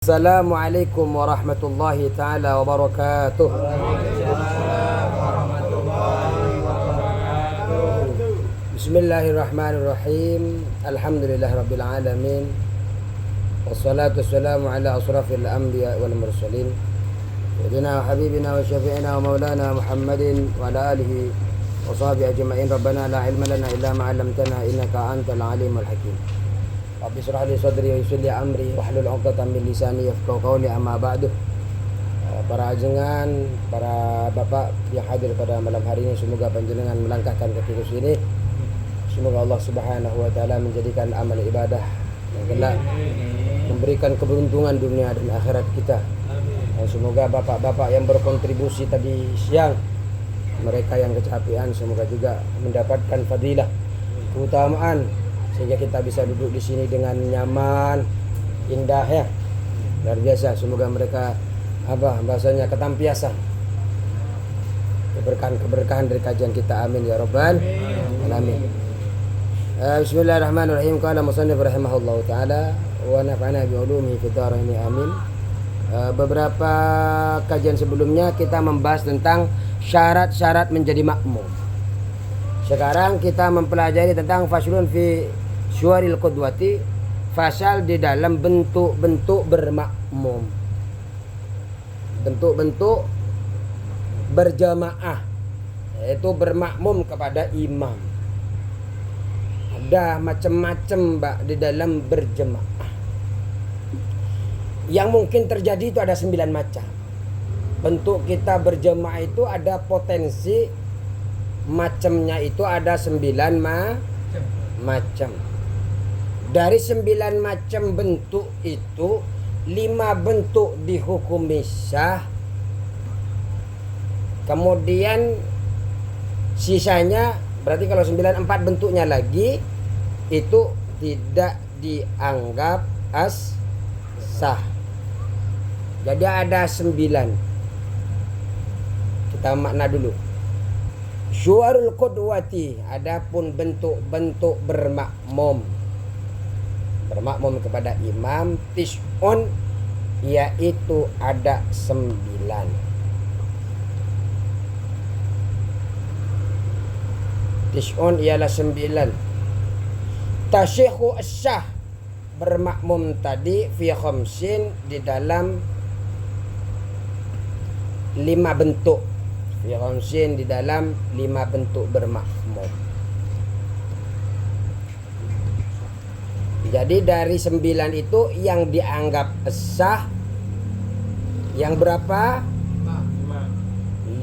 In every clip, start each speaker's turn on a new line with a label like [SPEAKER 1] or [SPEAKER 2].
[SPEAKER 1] Assalamualaikum warahmatullahi taala wabarakatuh. Bismillahirrahmanirrahim. Alhamdulillahirabbil alamin. Wassalatu wassalamu ala asrafil anbiya wal mursalin. Sayyidina wa habibina wa syafi'ina wa maulana Muhammadin wa ala alihi wa sahbihi ajma'in. Rabbana la ilma lana illa ma 'allamtana innaka antal alimul hakim. Rabbi shrah li sadri wa yassir li amri wahlul 'uqdatam min lisani yafqahu qawli, amma ba'du. Para ajengan, para bapak yang hadir pada malam hari ini, semoga panjenengan melangkahkan kaki ke sini. Semoga Allah Subhanahu wa taala menjadikan amal ibadah yang kelak memberikan keberuntungan dunia dan akhirat kita. Dan semoga bapak-bapak yang berkontribusi tadi siang, mereka yang kecapean, semoga juga mendapatkan fadilah, keutamaan, sehingga kita bisa duduk di sini dengan nyaman, indah ya, luar biasa. Semoga mereka bahasanya ketampiasan, keberkahan dari kajian kita, amin ya rabbal alamin. Bismillahirrahmanirrahim. Qala musannif rahimahullahu taala wa nafa'ana bi ulumihi fid dharain, amin. Beberapa kajian sebelumnya kita membahas tentang syarat-syarat menjadi makmum. Sekarang kita mempelajari tentang faslun fi syuaril qudwati, fasal di dalam bentuk-bentuk bermakmum, bentuk-bentuk berjamaah, yaitu bermakmum kepada imam. Ada macam-macam di dalam berjamaah. Yang mungkin terjadi itu ada 9 macam. Bentuk kita berjamaah itu ada potensi macamnya, itu ada 9 macam. Dari 9 macam bentuk itu, 5 bentuk dihukumi sah. Kemudian sisanya, berarti kalau 9, 4 bentuknya lagi itu tidak dianggap sah. Jadi ada 9. Kita makna dulu. Syuarul qudwati, adapun bentuk-bentuk bermakmum kepada imam, tis'un, yaitu ada 9. Tis'un ialah 9. Tasyikhu as-sah, bermakmum tadi fi khamsin, di dalam 5 bentuk. Fi khamsin, di dalam 5 bentuk bermakmum. Jadi dari 9 itu yang dianggap sah yang berapa? 5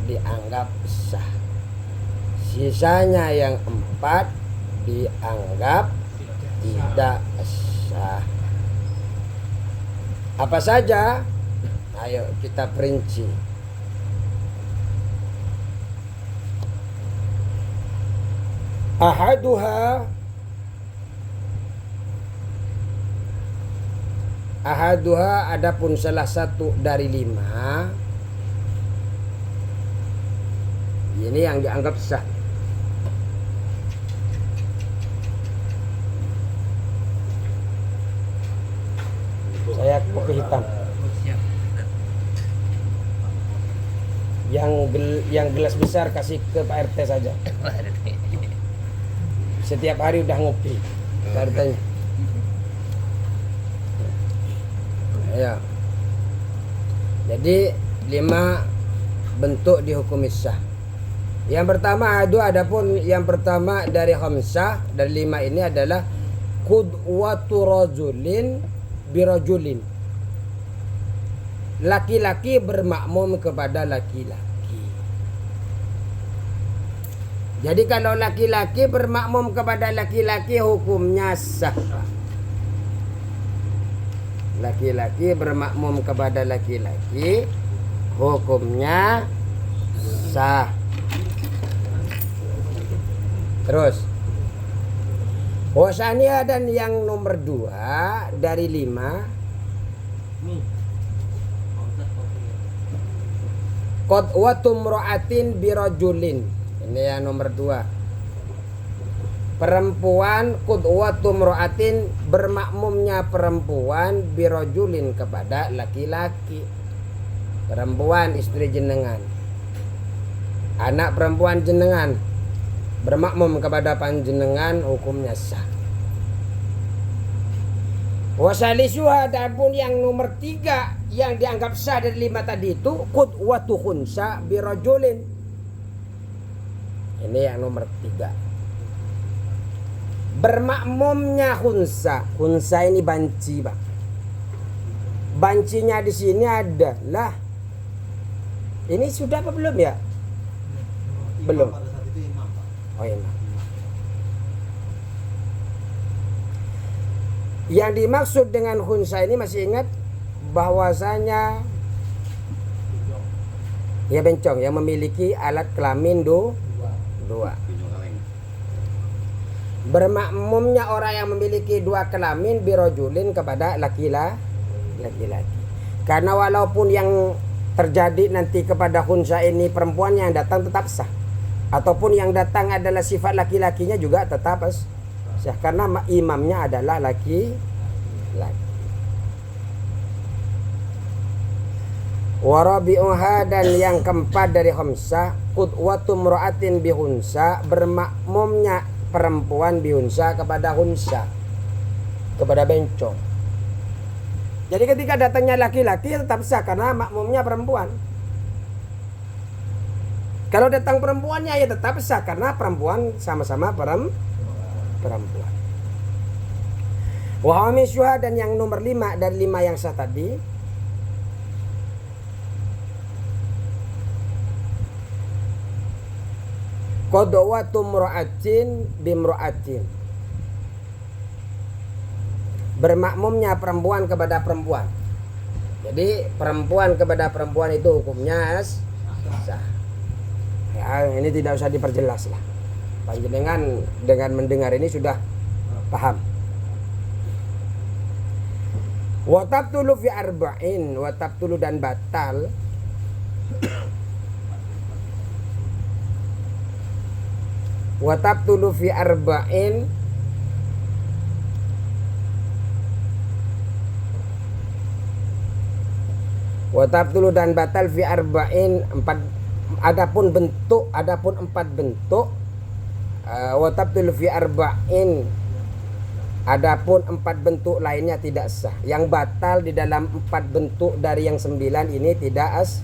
[SPEAKER 1] dianggap sah. Sisanya yang 4 dianggap tidak sah. Apa saja? Ayo kita perinci. Ahaduha, adapun salah satu dari 5 ini yang dianggap sah. Saya kopi hitam. Yang gelas besar kasih ke Pak RT saja. Setiap hari udah ngopi RT-nya. Ya. Jadi 5 bentuk dihukumi sah. Yang pertama adapun yang pertama dari khamsah, dari 5 ini adalah qudwatu rajulin birajulin. Laki-laki bermakmum kepada laki-laki. Jadi kalau laki-laki bermakmum kepada laki-laki, hukumnya sah. Laki-laki bermakmum kepada laki-laki, hukumnya sah. Terus wasania, dan yang nomor 2 dari 5, qudwatu mra'atin birajulin. Ini yang nomor 2. perempuan qudwatu mra'atin, bermakmumnya perempuan birojulin, kepada laki-laki. Perempuan istri jenengan, anak perempuan jenengan bermakmum kepada panjenengan, hukumnya sah. Wasalisuha, adapun yang nomor 3 yang dianggap sah dari 5 tadi itu qudwatu khunsa birojulin. Ini yang nomor 3. Bermakmumnya khunsa. Khunsa ini banci, Pak. Bancinya di sini adalah, ini sudah apa belum ya? Belum.
[SPEAKER 2] Pada saat itu imam, Pak.
[SPEAKER 1] Oh, imam. Yang dimaksud dengan khunsa ini, masih ingat bahwasanya ya bencong yang memiliki alat kelamin dua. Bermakmumnya orang yang memiliki 2 kelamin birojulin, kepada laki-laki. Karena walaupun yang terjadi nanti kepada khunsa ini perempuan yang datang tetap sah, ataupun yang datang adalah sifat laki-lakinya juga tetap sah, karena imamnya adalah laki-laki. Warabi'uha, dan yang keempat dari khamsah, qudwatu mra'atin bihunsa, bermakmumnya perempuan bihunsa, kepada hunsa, kepada bencong. Jadi ketika datangnya laki-laki tetap sah karena makmumnya perempuan. Kalau datang perempuannya ya tetap sah karena perempuan sama-sama perempuan. Wa hamisyuha, dan yang nomor 5 dari 5 yang sah tadi, qudwatu mra'atin bimra'atin, bermakmumnya perempuan kepada perempuan. Jadi perempuan kepada perempuan itu hukumnya sah. Ya, ini tidak usah diperjelas lah. Panjenengan dengan mendengar ini sudah paham. Wa tabtulu fi arba'in, wa tabtulu, dan batal wa tabtulu fi arba'in, wa tabtulu dan batal fi arba'in, 4. Adapun 4 bentuk. Wa tabtulu fi arba'in, adapun 4 bentuk lainnya tidak sah. Yang batal di dalam 4 bentuk dari yang 9 ini tidak sah.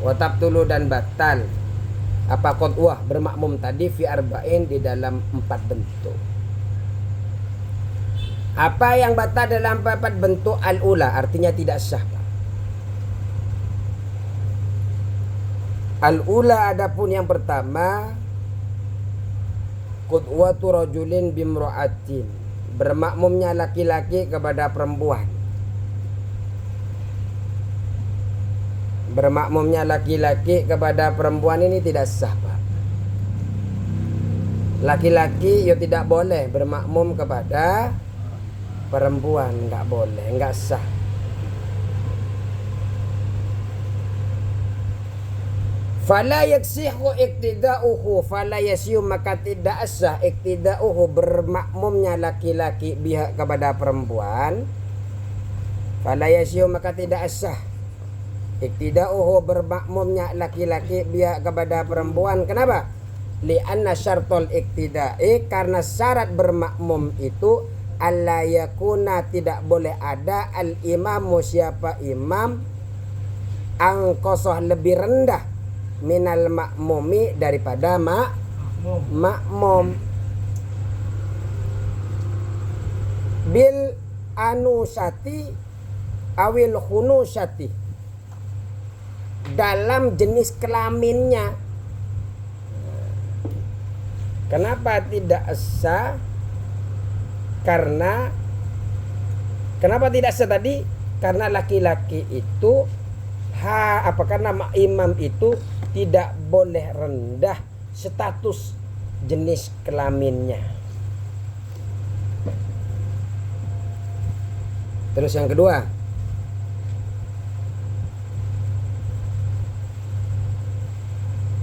[SPEAKER 1] Wa tabtulu dan batal apa qudwah bermakmum tadi fi arba'in, di dalam 4 bentuk. Apa yang batal dalam 4 bentuk? Al-ula, artinya tidak sah, Pak. Al-ula, adapun yang pertama, qudwatu rajulin bimra'atin, bermakmumnya laki-laki kepada perempuan. Bermakmumnya laki-laki kepada perempuan ini tidak sah, Pak. Laki-laki ya tidak boleh bermakmum kepada perempuan, enggak boleh, enggak sah. Fala yaksihu iktida'uhu, fala yasiu, maka tidak sah iktida'uhu, bermakmumnya laki-laki biha kepada perempuan. Fala yasiu, maka tidak sah iktida'uhu, bermakmumnya laki-laki biha kepada perempuan. Kenapa? Li'anna syartul iktida'i, karena syarat bermakmum itu alla yakuna, tidak boleh ada al-imamu, siapa imam, angkosoh, lebih rendah, minal makmumi, daripada makmum. Bil anusati awil khunusati, dalam jenis kelaminnya. Kenapa tidak sah? Kenapa tidak sah tadi? Karena laki-laki itu karena imam itu tidak boleh rendah status jenis kelaminnya. Terus yang kedua,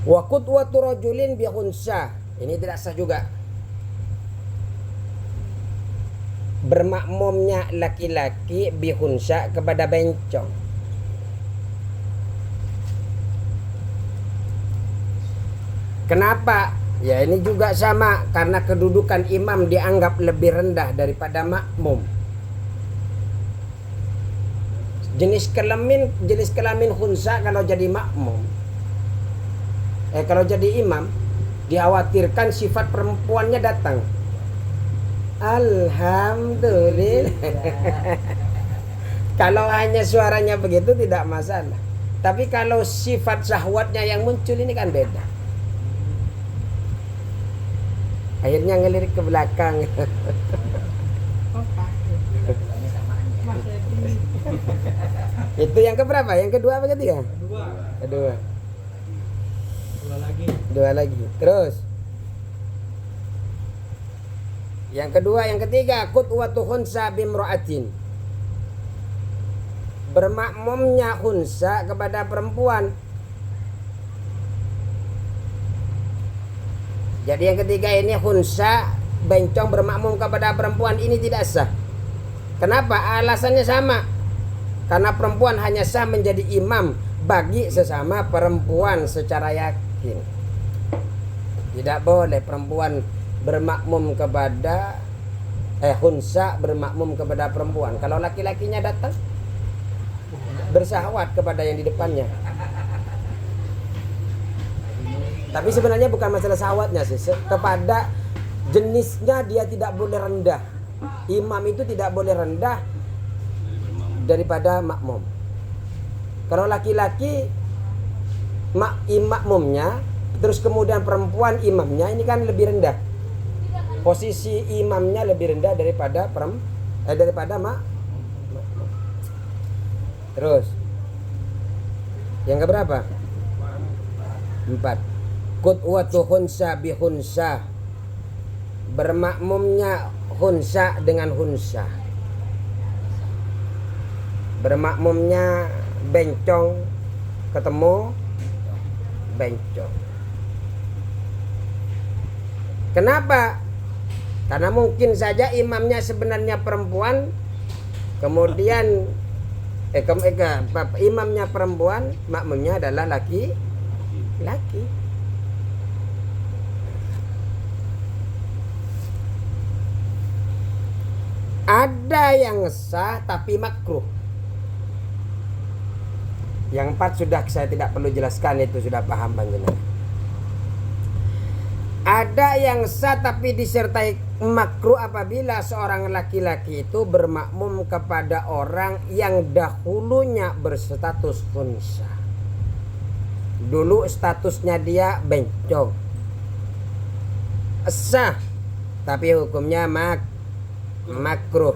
[SPEAKER 1] Wa qudwatu rajulin bi khunsa. Ini tidak sah juga. Bermakmumnya laki-laki bi khunsa kepada bencong. Kenapa? Ya ini juga sama, karena kedudukan imam dianggap lebih rendah daripada makmum. Jenis kelamin khunsa kalau jadi makmum, kalau jadi imam, dikhawatirkan sifat perempuannya datang. Alhamdulillah. Kalau hanya suaranya begitu tidak masalah. Tapi kalau sifat syahwatnya yang muncul ini kan beda. Akhirnya ngelirik ke belakang. Itu yang keberapa? Yang kedua apa ketiga? Kedua. Dua lagi. Terus. Yang kedua, yang ketiga, qudwatu khunsa bimra'atin. Bermakmumnya khunsa kepada perempuan. Jadi yang ketiga ini khunsa, bencong bermakmum kepada perempuan, ini tidak sah. Kenapa? Alasannya sama. Karena perempuan hanya sah menjadi imam bagi sesama perempuan secara yakin. Tidak boleh perempuan bermakmum kepada khunsa bermakmum kepada perempuan. Kalau laki-lakinya datang bersahwat kepada yang di depannya. Tapi sebenarnya bukan masalah syahwatnya sih. Kepada jenisnya dia tidak boleh rendah. Imam itu tidak boleh rendah daripada makmum. Kalau laki-laki makmumnya, terus kemudian perempuan imamnya, ini kan lebih rendah. Posisi imamnya lebih rendah daripada makmum. Terus yang keberapa? 4. Qudwatu khunsa bi khunsa. Bermakmumnya khunsa dengan khunsa. Bermakmumnya bencong ketemu bencong. Kenapa? Karena mungkin saja imamnya sebenarnya perempuan, kemudian imamnya perempuan, makmumnya adalah laki-laki. Ada yang sah tapi makruh. Yang 4 sudah saya tidak perlu jelaskan, itu sudah paham panjenengan. Ada yang sah tapi disertai makruh apabila seorang laki-laki itu bermakmum kepada orang yang dahulunya berstatus khunsa. Dulu statusnya dia bencong. Sah tapi hukumnya makruh.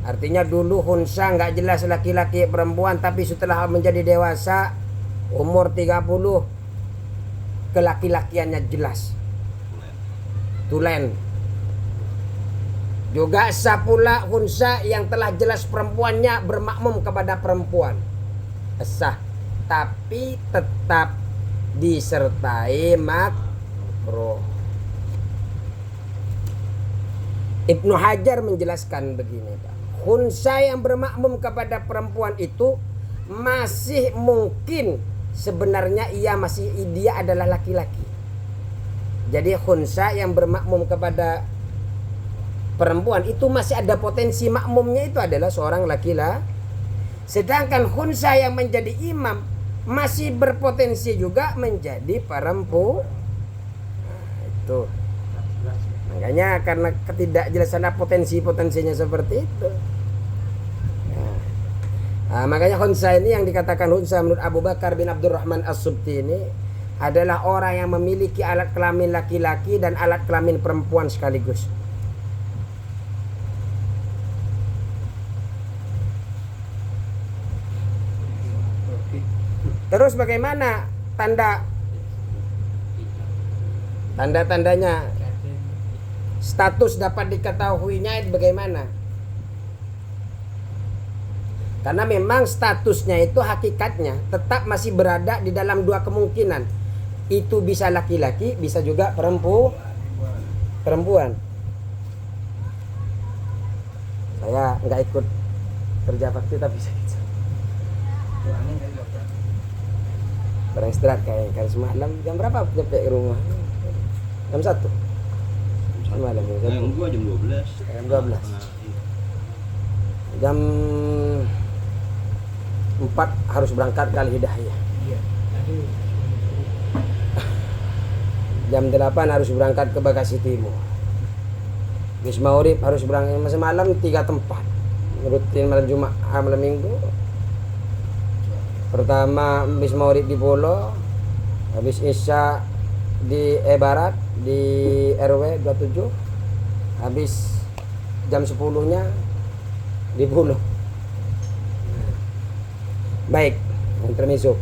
[SPEAKER 1] Artinya dulu khunsa nggak jelas laki-laki perempuan, tapi setelah menjadi dewasa umur 30 kelaki-lakiannya jelas, tulen. Juga sah pula khunsa yang telah jelas perempuannya bermakmum kepada perempuan, sah, tapi tetap disertai makruh. Ibnu Hajar menjelaskan begini, Pak. Khunsa yang bermakmum kepada perempuan itu masih mungkin sebenarnya dia adalah laki-laki. Jadi khunsa yang bermakmum kepada perempuan itu masih ada potensi makmumnya itu adalah seorang laki-laki. Sedangkan khunsa yang menjadi imam masih berpotensi juga menjadi perempuan. Nah, itu. Makanya karena ketidakjelasan potensinya seperti itu. Makanya khunsa ini yang dikatakan khunsa menurut Abu Bakar bin Abdurrahman As-Subti ini adalah orang yang memiliki alat kelamin laki-laki dan alat kelamin perempuan sekaligus. Terus bagaimana tanda-tandanya? Status dapat diketahuinya itu bagaimana? Karena memang statusnya itu hakikatnya tetap masih berada di dalam dua kemungkinan. Itu bisa laki-laki, bisa juga perempuan. Saya nggak ikut kerja bakti tapi saya barang istirahat kayak semalam. Jam berapa nyampe ke rumah? Jam 1 semalam.
[SPEAKER 2] Yang gua jam 12.
[SPEAKER 1] Jam 12. Jam 4 harus berangkat ke Al-Hidayah. Jam 8 harus berangkat ke Bekasi Timur. Bis Maurib harus berangkat semalam 3 tempat. Rutin malam Jumat, malam Minggu. Pertama bis Maurib di Polo, habis Isya di Barat di RW 27. Habis jam 10-nya di Polo. Baik, intermezzo.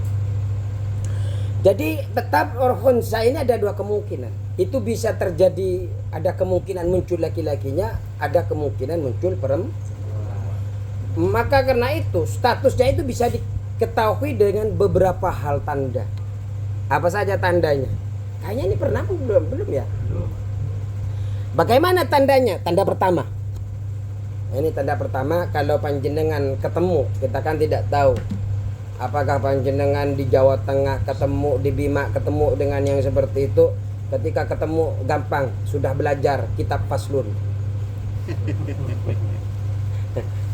[SPEAKER 1] Jadi tetap khunsa ini ada dua kemungkinan. Itu bisa terjadi, ada kemungkinan muncul laki-lakinya, ada kemungkinan muncul perempuan. Maka karena itu statusnya itu bisa diketahui dengan beberapa hal tanda. Apa saja tandanya? Kayaknya ini pernah belum ya? Bagaimana tandanya? Tanda pertama. Nah, ini tanda pertama, kalau panjenengan ketemu, kita kan tidak tahu apakah panjenengan di Jawa Tengah ketemu, di Bima ketemu dengan yang seperti itu. Ketika ketemu gampang, sudah belajar kitab Faslun.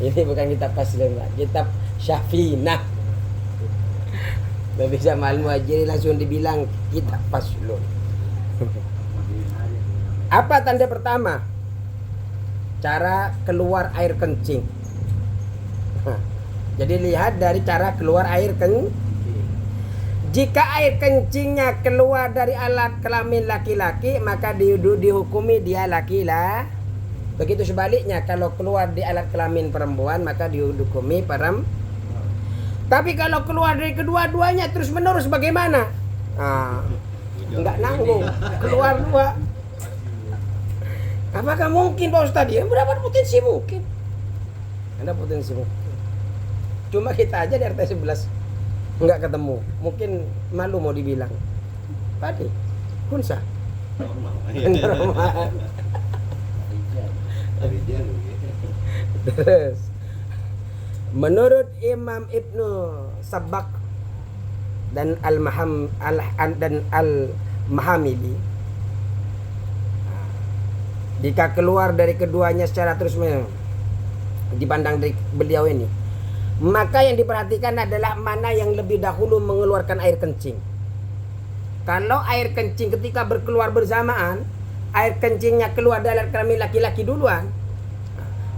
[SPEAKER 1] Ini bukan kitab Faslun, kitab Syafinah. Tapi bisa malu aja langsung dibilang kitab Faslun. Apa tanda pertama? Cara keluar air kencing. Jadi lihat dari cara keluar air kencing. Jika air kencingnya keluar dari alat kelamin laki-laki, maka dihukumi dia laki-laki. Begitu sebaliknya, kalau keluar di alat kelamin perempuan, maka dihukumi perempuan. Tapi kalau keluar dari kedua-duanya terus menerus bagaimana? Enggak nanggung, keluar dua. Apakah mungkin Pak Ustadz? Ya berapa potensi mungkin? Ada potensi mungkin. Cuma kita aja di RT 11 enggak ketemu. Mungkin malu mau dibilang. Tadi khunsa. Normal. Terus menurut Imam Ibnu Sabbaq dan Al-Mahamili, jika keluar dari keduanya secara terus dipandang dari beliau ini, maka yang diperhatikan adalah mana yang lebih dahulu mengeluarkan air kencing. Kalau air kencing ketika berkeluar bersamaan, air kencingnya keluar dari kelamin laki-laki duluan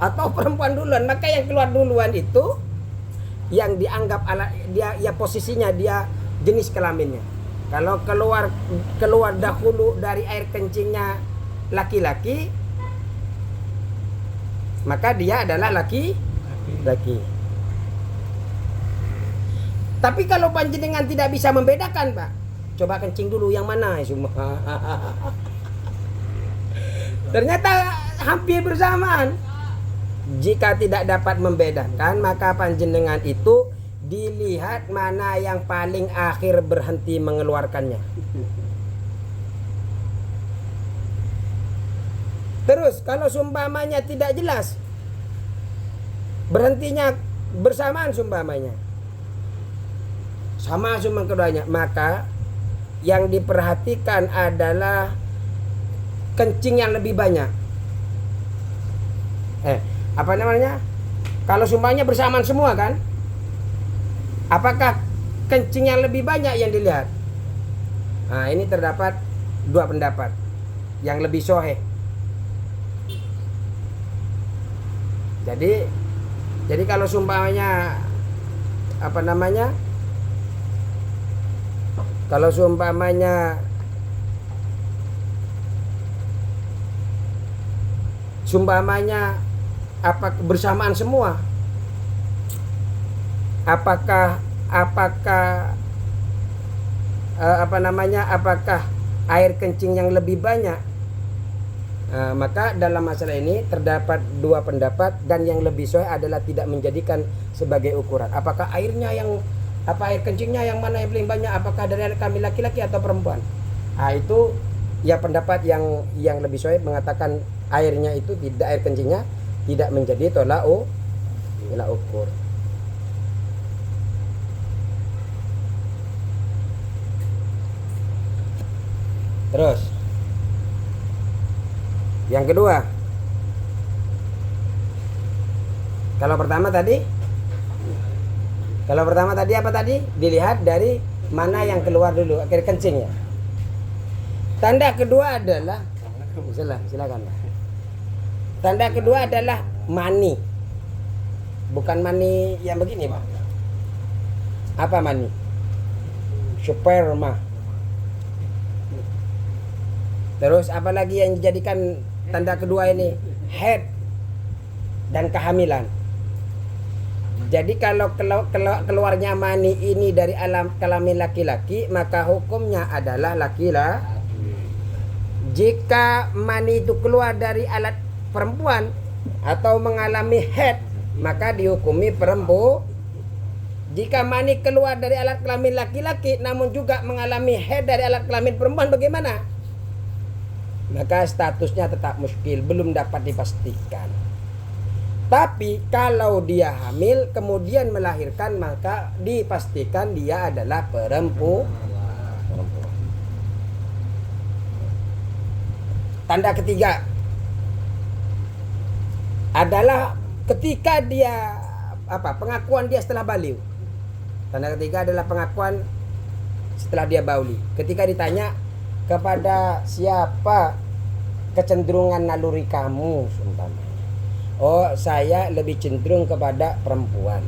[SPEAKER 1] atau perempuan duluan, maka yang keluar duluan itu yang dianggap dia ya posisinya dia jenis kelaminnya. Kalau keluar dahulu dari air kencingnya laki-laki, maka dia adalah laki-laki. Tapi kalau panjenengan tidak bisa membedakan, Pak, coba kencing dulu yang mana semua. Ternyata hampir bersamaan. Jika tidak dapat membedakan, maka panjenengan itu dilihat mana yang paling akhir berhenti mengeluarkannya. Terus kalau sumpamanya tidak jelas, berhentinya bersamaan sumpamanya, sama sumber keduanya, maka yang diperhatikan adalah kencing yang lebih banyak. Apa namanya? Kalau sumpahnya bersamaan semua kan? Apakah kencing yang lebih banyak yang dilihat? Nah, ini terdapat dua pendapat yang lebih sahih. Jadi kalau sumpahnya apa namanya? Kalau sumpamanya apa bersamaan semua? Apakah Apakah air kencing yang lebih banyak Maka dalam masalah ini terdapat dua pendapat, dan yang lebih sahih adalah tidak menjadikan sebagai ukuran. Apakah air kencingnya yang mana yang paling banyak? Apakah dari anak kami laki-laki atau perempuan? Itu ya pendapat yang lebih sahih mengatakan air kencingnya tidak menjadi tolak ukur. Terus yang kedua, kalau pertama tadi apa tadi? Dilihat dari mana yang keluar dulu, akhir kencing ya. Tanda kedua adalah silakan. Tanda kedua adalah mani. Bukan mani yang begini, Pak. Apa mani? Sperma. Terus apalagi yang dijadikan tanda kedua ini? Haid dan kehamilan. Jadi kalau keluarnya mani ini dari kelamin laki-laki, maka hukumnya adalah laki-laki. Jika mani itu keluar dari alat perempuan atau mengalami haid, maka dihukumi perempuan. Jika mani keluar dari alat kelamin laki-laki namun juga mengalami haid dari alat kelamin perempuan, bagaimana? Maka statusnya tetap muskil, belum dapat dipastikan. Tapi kalau dia hamil kemudian melahirkan, maka dipastikan dia adalah perempuan. Tanda ketiga adalah ketika dia pengakuan dia setelah baliu. Tanda ketiga adalah pengakuan setelah dia bauli. Ketika ditanya, kepada siapa kecenderungan naluri kamu, umpamanya? Oh, saya lebih cenderung kepada perempuan.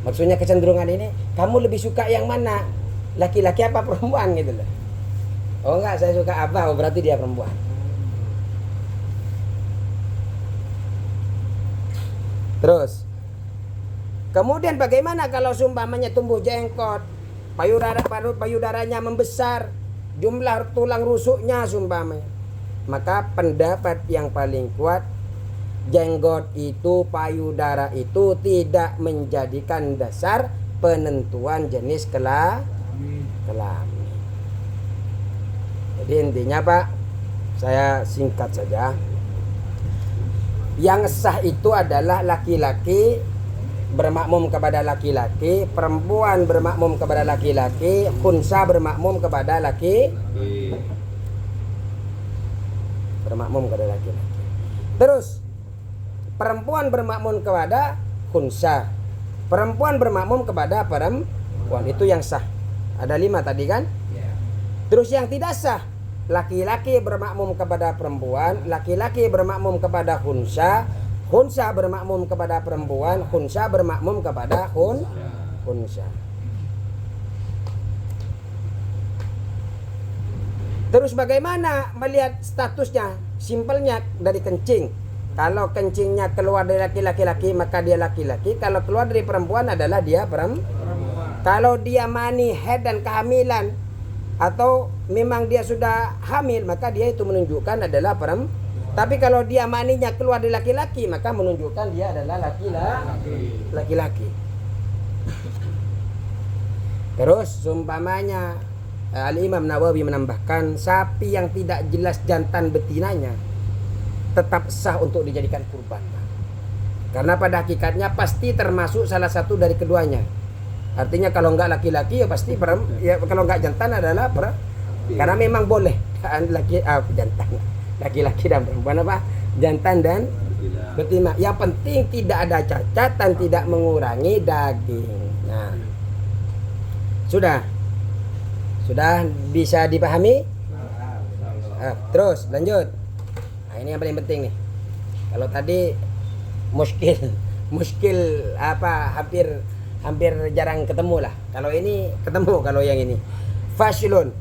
[SPEAKER 1] Maksudnya kecenderungan ini, kamu lebih suka yang mana? Laki-laki apa perempuan gitu loh. Oh enggak, saya suka apa? Oh berarti dia perempuan. Terus kemudian bagaimana kalau seumpamanya tumbuh jenggot, payudaranya membesar, jumlah tulang rusuknya seumpamanya? Maka pendapat yang paling kuat, jenggot itu, payudara itu tidak menjadikan dasar penentuan jenis kelamin. Jadi intinya Pak, saya singkat saja. Yang sah itu adalah laki-laki bermakmum kepada laki-laki, perempuan bermakmum kepada laki-laki, khunsa bermakmum kepada bermakmum kepada laki-laki. Terus perempuan bermakmum kepada khunsa, perempuan bermakmum kepada perempuan. Itu yang sah. Ada 5 tadi kan? Terus yang tidak sah, laki-laki bermakmum kepada perempuan, laki-laki bermakmum kepada khunsa, khunsa bermakmum kepada perempuan, khunsa bermakmum kepada khunsa. Terus bagaimana melihat statusnya? Simpelnya dari kencing. Kalau kencingnya keluar dari laki-laki, maka dia laki-laki. Kalau keluar dari perempuan adalah dia perempuan. Kalau dia mani, haid dan kehamilan, atau memang dia sudah hamil, maka dia itu menunjukkan adalah perempuan. Tapi kalau dia maninya keluar dari laki-laki, maka menunjukkan dia adalah laki-laki. Terus seumpamanya Al-Imam Nawawi menambahkan, sapi yang tidak jelas jantan betinanya tetap sah untuk dijadikan kurban. Karena pada hakikatnya pasti termasuk salah satu dari keduanya. Artinya kalau enggak laki-laki ya pasti kalau enggak jantan adalah karena memang boleh jantan. Laki-laki dan perempuan jantan dan betina. Yang penting tidak ada cacat dan tidak mengurangi daging. Nah, sudah bisa dipahami? Terus lanjut. Nah, ini yang paling penting nih. Kalau tadi muskil hampir jarang ketemu lah. Kalau ini ketemu, kalau yang ini. Faslun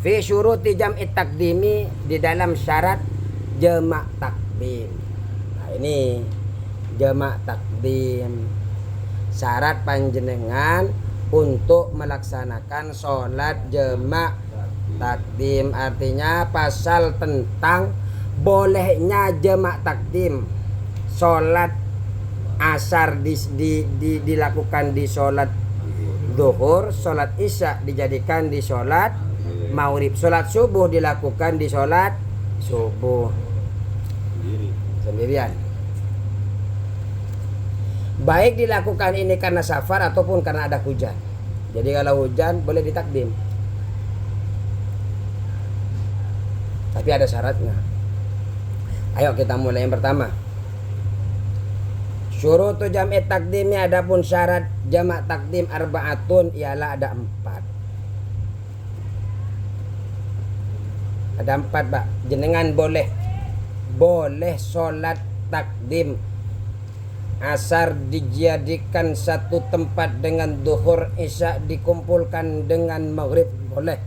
[SPEAKER 1] fi syuruti jam'i taqdimi, di dalam syarat jamak takdim. Nah, ini jamak takdim. Syarat panjenengan untuk melaksanakan sholat jamak takdim artinya pasal tentang bolehnya jamak takdim. Sholat asar dilakukan di sholat zuhur, sholat isya dijadikan di sholat maghrib, sholat subuh dilakukan di sholat subuh sendirian. Baik dilakukan ini karena safar ataupun karena ada hujan. Jadi kalau hujan boleh ditakdim, tapi ada syaratnya. Ayo kita mulai yang pertama. Syurutu jam'i takdimnya, adapun syarat jamak takdim arba'atun ialah ada 4. Ada 4, Pak. Jenengan boleh sholat takdim asar dijadikan satu tempat dengan duhur isya dikumpulkan dengan maghrib, boleh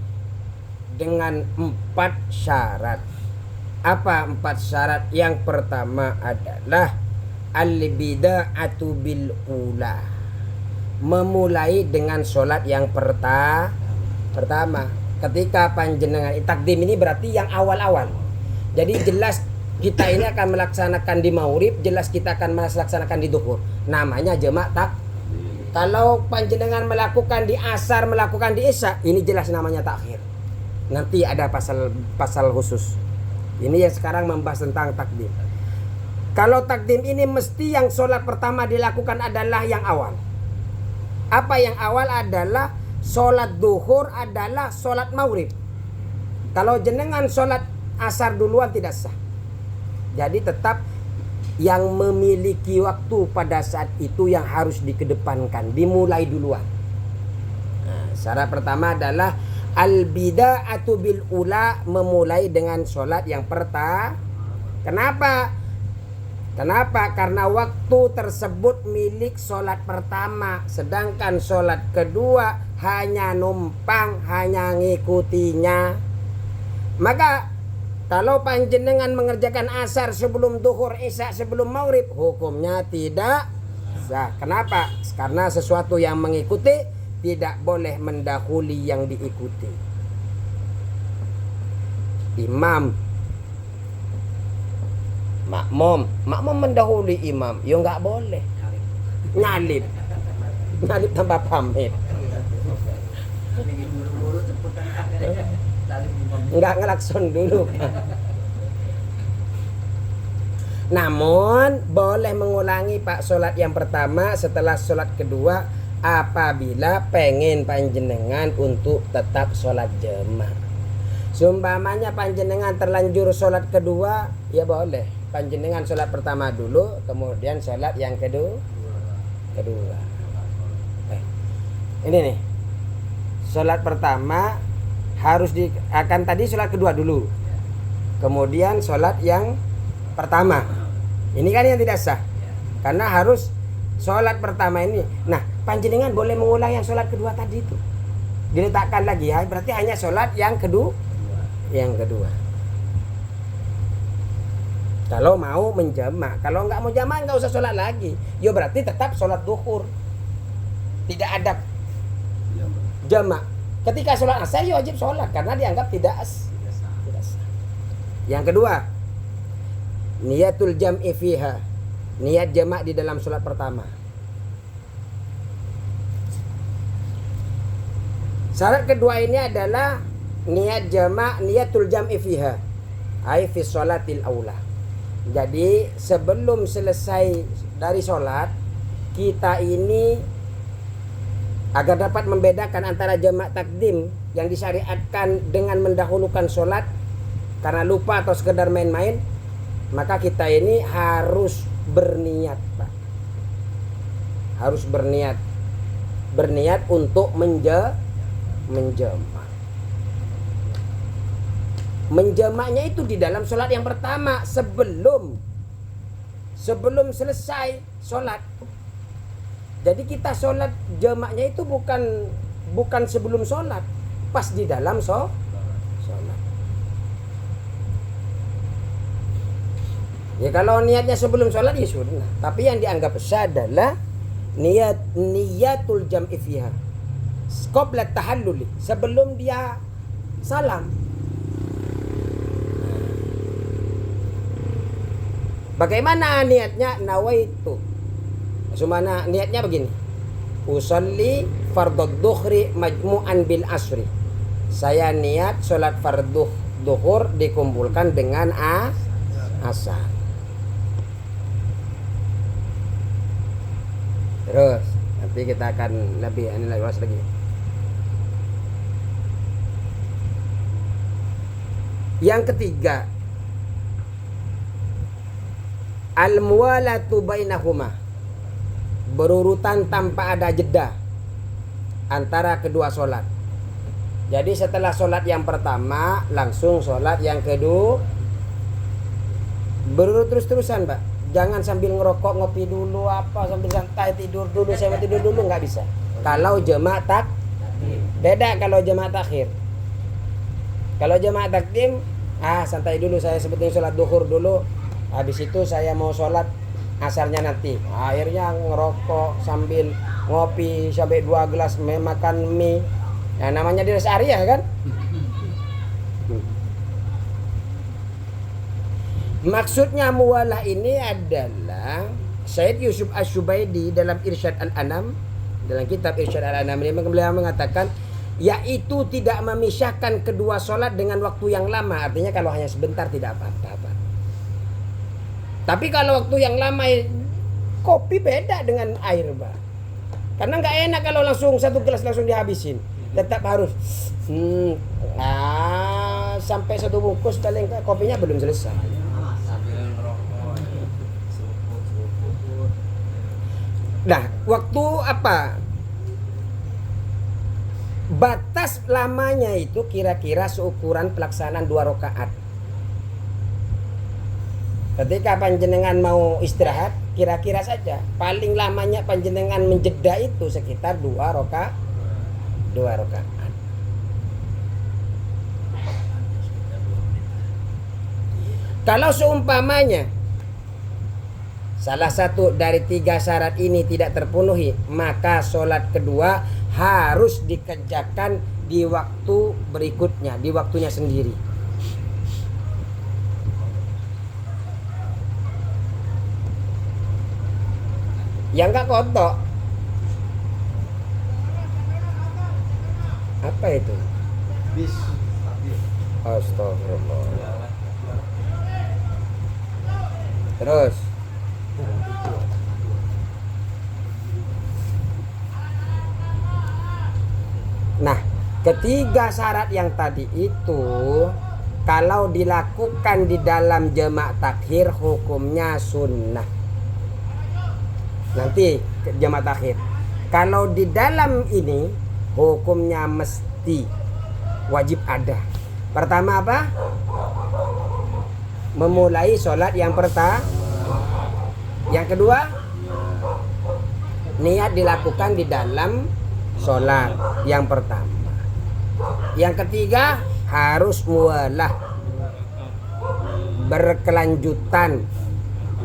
[SPEAKER 1] dengan 4 syarat. Apa 4 syarat? Yang pertama adalah al-bida'atu bil ula, memulai dengan sholat yang pertama. Ketika panjenengan takdim ini berarti yang awal-awal. Jadi jelas kita ini akan melaksanakan di maghrib, jelas kita akan melaksanakan di duhur. Namanya jamak tak. Kalau panjenengan melakukan di asar, melakukan di isya, ini jelas namanya takhir. Nanti ada pasal khusus. Ini yang sekarang membahas tentang takdim. Kalau takdim ini mesti yang sholat pertama dilakukan adalah yang awal. Apa yang awal? Adalah sholat duhur, adalah sholat maghrib. Kalau jenengan sholat asar duluan tidak sah. Jadi tetap yang memiliki waktu pada saat itu yang harus dikedepankan, dimulai duluan. Nah, syarat pertama adalah al-bida'atu bil ula, memulai dengan sholat yang pertama. Kenapa? Karena waktu tersebut milik sholat pertama, sedangkan sholat kedua hanya numpang, hanya ngikutinya. Maka kalau panjenengan mengerjakan asar sebelum duhur, isya sebelum maghrib, hukumnya tidak sah. Kenapa? Karena sesuatu yang mengikuti tidak boleh mendahului yang diikuti. Imam, makmum mendahului imam, ya nggak boleh. Nyalip tanpa pamit. Nggak ngelakson dulu. Namun boleh mengulangi Pak sholat yang pertama setelah sholat kedua apabila pengen panjenengan untuk tetap sholat jemaah. Sumpamanya panjenengan terlanjur sholat kedua, ya boleh panjenengan sholat pertama dulu, kemudian sholat yang kedua. Ini nih, sholat pertama harus akan tadi sholat kedua dulu, kemudian sholat yang pertama. Ini kan yang tidak sah, karena harus sholat pertama ini. Nah, panjenengan boleh mengulang yang sholat kedua tadi itu, diletakkan lagi ya, berarti hanya sholat yang kedua. Kalau mau menjamak, kalau nggak mau jamak nggak usah sholat lagi. Ya berarti tetap sholat duhur, tidak ada jamak. Ketika sholat asar ya wajib sholat karena dianggap tidak sah. Yang kedua, niyatul jam'i fiha, niat jamak di dalam sholat pertama. Syarat kedua ini adalah niat jamak, niyatul jam'i fiha, ai fi sholatil aula. Jadi sebelum selesai dari sholat, kita ini agar dapat membedakan antara jamak takdim yang disyariatkan dengan mendahulukan sholat karena lupa atau sekedar main-main, maka kita ini harus berniat, Pak. Harus berniat untuk menjamak. Menjamaknya itu di dalam sholat yang pertama, sebelum selesai sholat. Jadi kita sholat jamaknya itu bukan sebelum sholat, pas di dalam sholat. Ya kalau niatnya sebelum sholat ya sunnah, tapi yang dianggap sah adalah niyatul jam'i fiha qabla tahalluli, sebelum dia salam. Bagaimana niatnya? Nawaitu. Sumana niatnya begini. Usolli fardhu dhuhri majmu'an bil asri. Saya niat sholat fardhu duhur dikumpulkan dengan asar. Terus nanti kita akan lebih luas lagi. Yang ketiga, al-muwalatu bainahuma, berurutan tanpa ada jeda antara kedua sholat. Jadi setelah sholat yang pertama langsung sholat yang kedua, berurut terus-terusan, Pak. Jangan sambil ngerokok, ngopi dulu, apa sambil santai, tidur dulu, saya tidur dulu, nggak bisa. Kalau jemaah tak beda, kalau jemaah takhir. Kalau jemaah takdim, santai dulu, saya sebetulnya sholat duhur dulu, habis itu saya mau sholat asarnya nanti. Akhirnya ngerokok sambil ngopi sampai 2 gelas makan mie. Nah, namanya di rest area kan? Maksudnya muwalah ini adalah Syed Yusuf Asy-Syubaidi dalam Irsyad Al-Anam, dalam kitab Irsyad Al-Anam ini beliau mengatakan, yaitu tidak memisahkan kedua sholat dengan waktu yang lama. Artinya kalau hanya sebentar tidak apa-apa. Tapi kalau waktu yang lama, kopi beda dengan air, Pak. Karena nggak enak kalau langsung 1 gelas langsung dihabisin. Tetap harus sampai 1 bungkus paling kopinya belum selesai. Nah, waktu apa? Batas lamanya itu kira-kira seukuran pelaksanaan 2 rakaat. Ketika panjenengan mau istirahat, kira-kira saja paling lamanya panjenengan menjeda itu sekitar 2 rakaat. Kalau seumpamanya salah satu dari 3 syarat ini tidak terpenuhi, maka sholat kedua harus dikerjakan di waktu berikutnya, di waktunya sendiri. Yang enggak kotok. Apa itu? Bis. Astagfirullah. Terus nah, ketiga syarat yang tadi itu kalau dilakukan di dalam jemaah takhir hukumnya sunnah. Nanti jemaah takhir. Kalau di dalam ini hukumnya mesti wajib ada. Pertama apa? Memulai sholat yang pertama. Yang kedua, niat dilakukan di dalam sholat yang pertama. Yang ketiga, harus muwalah, berkelanjutan,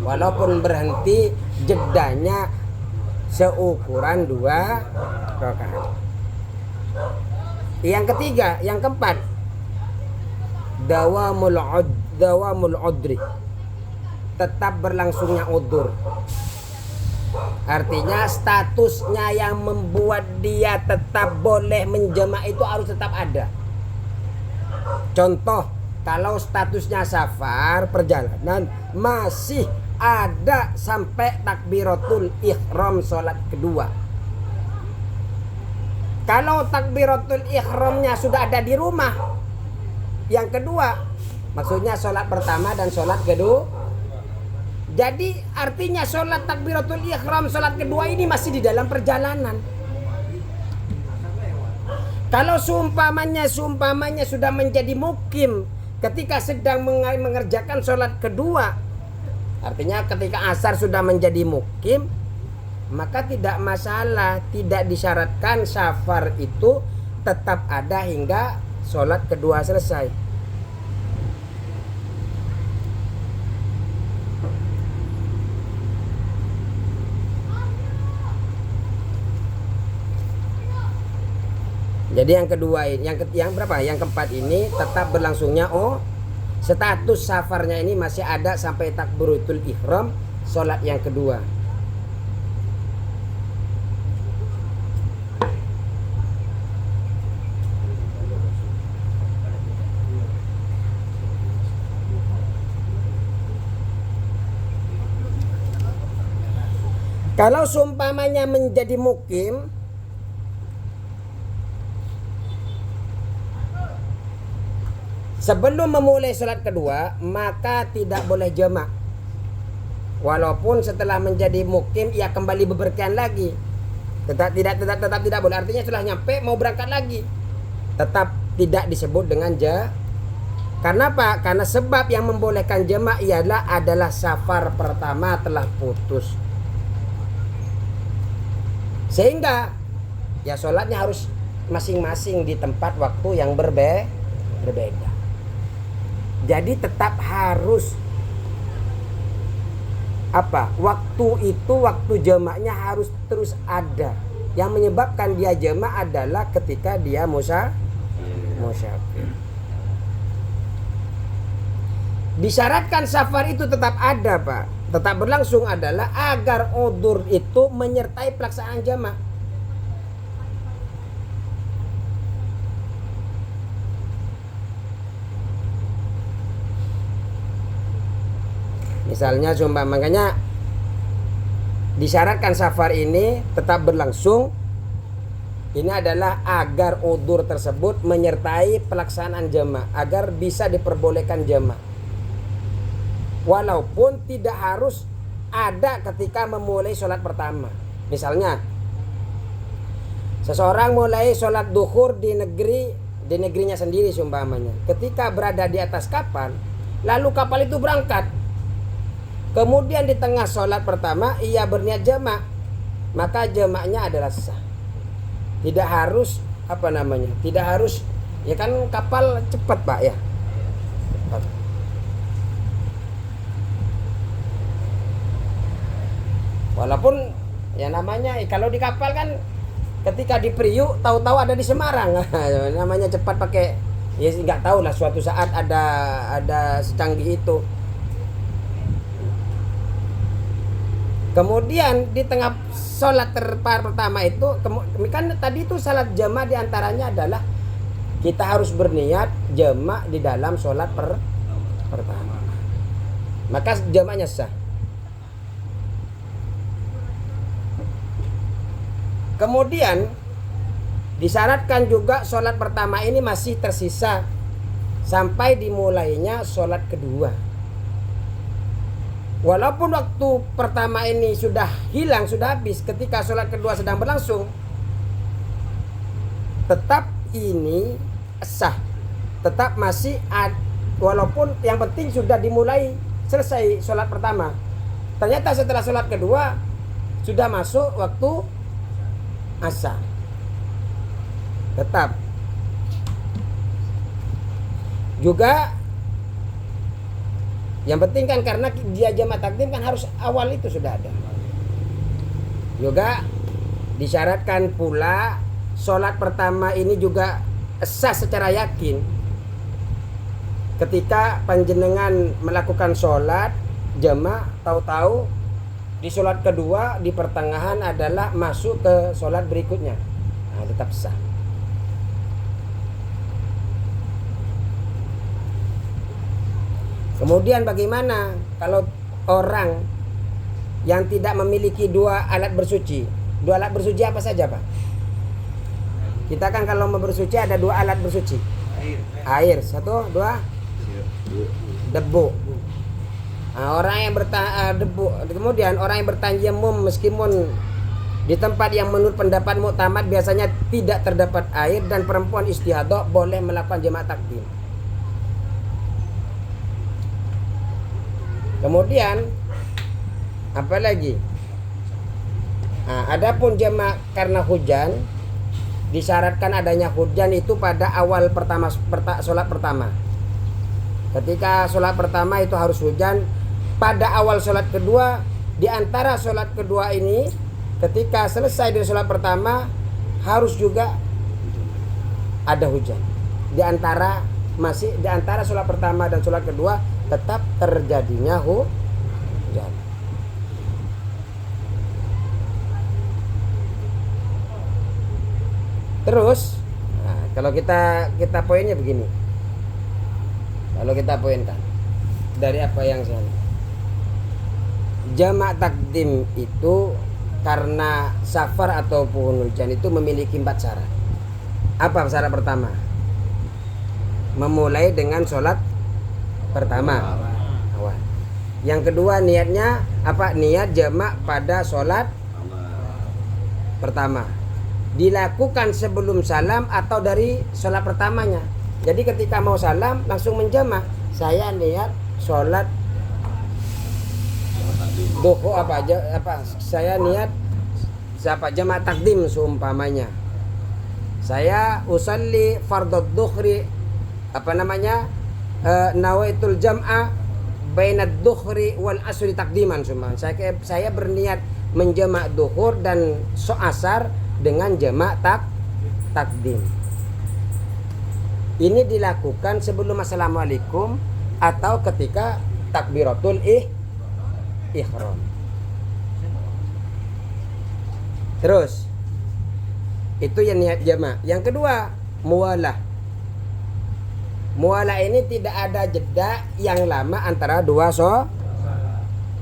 [SPEAKER 1] walaupun berhenti jedanya seukuran 2 rakaat. Yang ketiga, yang keempat, dawamul udri, tetap berlangsungnya udzur. Artinya statusnya yang membuat dia tetap boleh menjema' itu harus tetap ada. Contoh, kalau statusnya safar, perjalanan, masih ada sampai takbiratul ihram sholat kedua. Kalau takbiratul ihramnya sudah ada di rumah, yang kedua, maksudnya sholat pertama dan sholat kedua. Jadi artinya sholat takbiratul ihram sholat kedua ini masih di dalam perjalanan. Kalau seumpamanya sudah menjadi mukim ketika sedang mengerjakan sholat kedua, artinya ketika asar sudah menjadi mukim, maka tidak masalah, tidak disyaratkan safar itu tetap ada hingga sholat kedua selesai. Jadi yang kedua ini, yang berapa? Yang keempat ini tetap berlangsungnya status safarnya ini masih ada sampai takbiratul ihram sholat yang kedua. Kalau seumpamanya menjadi mukim, sebelum memulai sholat kedua maka tidak boleh jamak. Walaupun setelah menjadi mukim ia kembali bepergian lagi, tetap tidak boleh. Artinya setelah nyampe mau berangkat lagi, tetap tidak disebut dengan Karena apa? Karena sebab yang membolehkan jamak adalah safar pertama telah putus. Sehingga ya sholatnya harus masing-masing di tempat waktu yang berbeda. Jadi tetap harus waktu jamaknya harus terus ada. Yang menyebabkan dia jamak adalah ketika dia musyafir. Disyaratkan safar itu tetap ada, Pak. Tetap berlangsung adalah agar udzur itu menyertai pelaksanaan jamak. Misalnya makanya disyaratkan safar ini tetap berlangsung. Ini adalah agar udzur tersebut menyertai pelaksanaan jamak, agar bisa diperbolehkan jamak. Walaupun tidak harus ada ketika memulai sholat pertama. Misalnya seseorang mulai sholat duhur di negerinya sendiri seumpamanya. Ketika berada di atas kapal, lalu kapal itu berangkat. Kemudian di tengah sholat pertama ia berniat jamak, maka jamaknya adalah sah. Tidak harus tidak harus, ya kan kapal cepat, Pak, ya. Cepat. Walaupun ya namanya kalau di kapal kan ketika di Priuk tahu-tahu ada di Semarang. Namanya cepat pakai, ya nggak tahu lah, suatu saat ada secanggih itu. Kemudian di tengah sholat pertama itu kan tadi itu salat jamak diantaranya adalah kita harus berniat jamak di dalam sholat pertama, maka jamaknya sah. Kemudian disyaratkan juga sholat pertama ini masih tersisa sampai dimulainya sholat kedua. Walaupun waktu pertama ini sudah hilang, sudah habis, ketika sholat kedua sedang berlangsung, tetap ini sah. Tetap masih walaupun yang penting sudah dimulai, selesai sholat pertama. Ternyata setelah sholat kedua sudah masuk waktu asar, tetap juga yang penting kan karena dia jamak takdim kan harus awal itu sudah ada. Juga disyaratkan pula sholat pertama ini juga sah secara yakin ketika panjenengan melakukan sholat jamak, tahu-tahu di sholat kedua di pertengahan adalah masuk ke sholat berikutnya, nah, tetap sah. Kemudian bagaimana kalau orang yang tidak memiliki dua alat bersuci? Dua alat bersuci apa saja, Pak? Kita kan kalau mau bersuci ada dua alat bersuci. Air, satu, dua, debu. Nah, orang yang debu. Kemudian orang yang bertayamum meskipun di tempat yang menurut pendapat muktamad biasanya tidak terdapat air dan perempuan istihadah boleh melakukan jamak takdim. Kemudian apa lagi? Nah, adapun jamak karena hujan, disyaratkan adanya hujan itu pada awal sholat pertama. Ketika sholat pertama itu harus hujan. Pada awal sholat kedua, di antara sholat kedua ini, ketika selesai dari sholat pertama harus juga ada hujan. Di antara sholat pertama dan sholat kedua tetap terjadinya hujan. Terus, nah, kalau kita poinnya begini. Kalau kita poinkan dari apa yang saya jamak takdim itu karena safar ataupun hujan itu memiliki 4 syarat. Apa syarat pertama? Memulai dengan sholat pertama awal. Yang kedua niatnya apa? Niat jamak pada sholat pertama. Dilakukan sebelum salam atau dari sholat pertamanya. Jadi ketika mau salam langsung menjamak. Saya niat sholat duhur saya niat jamak takdim seumpamanya. Saya usalli fardhu dhuhri nawaitul jam'a bainad dhuhri wal asri takdiman summa. Saya berniat menjamak duhur dan asar dengan jamak takdim. Ini dilakukan sebelum assalamualaikum atau ketika takbiratul ihram. Terus itu yang niat jamak. Yang kedua, muwalah. Muwalah ini tidak ada jeda yang lama antara dua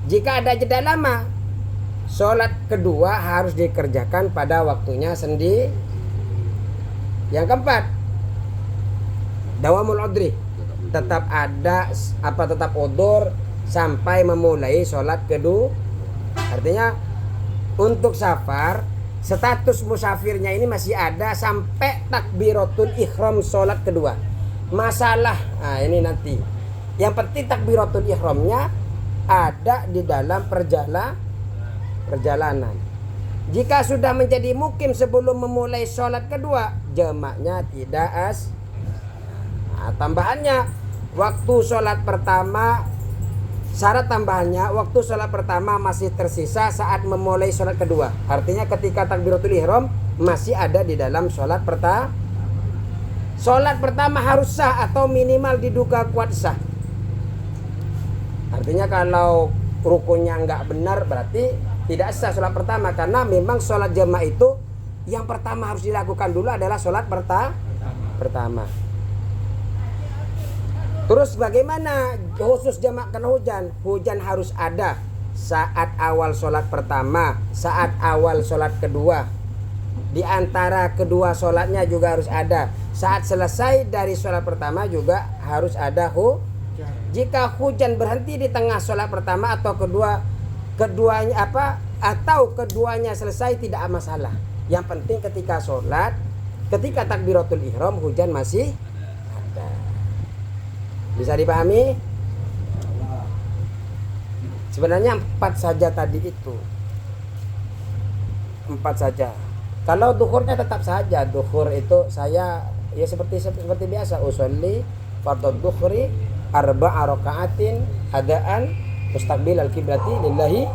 [SPEAKER 1] Jika ada jeda lama, sholat kedua harus dikerjakan pada waktunya sendiri. Yang keempat, dawamul udri, tetap udur sampai memulai sholat kedua. Artinya untuk safar status musafirnya ini masih ada sampai takbiratul ihram sholat kedua. Masalah ini nanti. Yang penting takbiratul ihramnya ada di dalam perjalanan. Jika sudah menjadi mukim sebelum memulai sholat kedua, jamaknya tidak tambahannya waktu sholat pertama, syarat tambahannya waktu sholat pertama masih tersisa saat memulai sholat kedua. Artinya ketika takbiratul ihram masih ada di dalam sholat pertama. Sholat pertama harus sah atau minimal diduga kuat sah. Artinya kalau rukunnya nggak benar berarti tidak sah sholat pertama, karena memang sholat jamaah itu yang pertama harus dilakukan dulu adalah sholat pertama. Terus bagaimana khusus jamaah karena hujan harus ada saat awal sholat pertama, saat awal sholat kedua. Di antara kedua sholatnya juga harus ada. Saat selesai dari sholat pertama juga harus ada Jika hujan berhenti di tengah sholat pertama atau keduanya selesai tidak masalah. Yang penting ketika sholat, ketika takbiratul ihram hujan masih ada. Bisa dipahami? Sebenarnya 4 saja tadi itu. 4 saja. Kalau duhurnya tetap saja, duhur itu saya ya seperti biasa, usolli fardhu duhri arba'a raka'atin adaan mustaqbil al-qiblati lillahi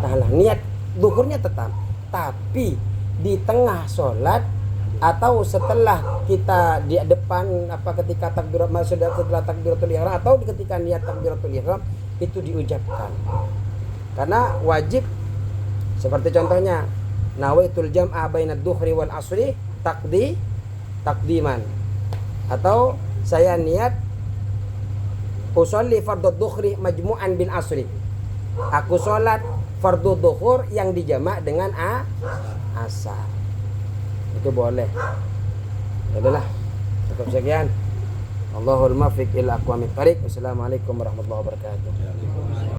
[SPEAKER 1] ta'ala. Niat duhurnya tetap. Tapi di tengah sholat atau setelah kita di depan ketika setelah takbiratul ihram atau ketika niat takbiratul ihram itu diucapkan. Karena wajib seperti contohnya nawaitul jam'a bainad duhri wal asri takdiman, atau saya niat usolli fardhu duhri majmu'an bil asri, aku sholat fardhu duhur yang dijamak dengan asar. Itu boleh. Adalah cukup sekian. Allahul muwaffiq ila aqwamit thariq. Wassalamualaikum warahmatullahi wabarakatuh.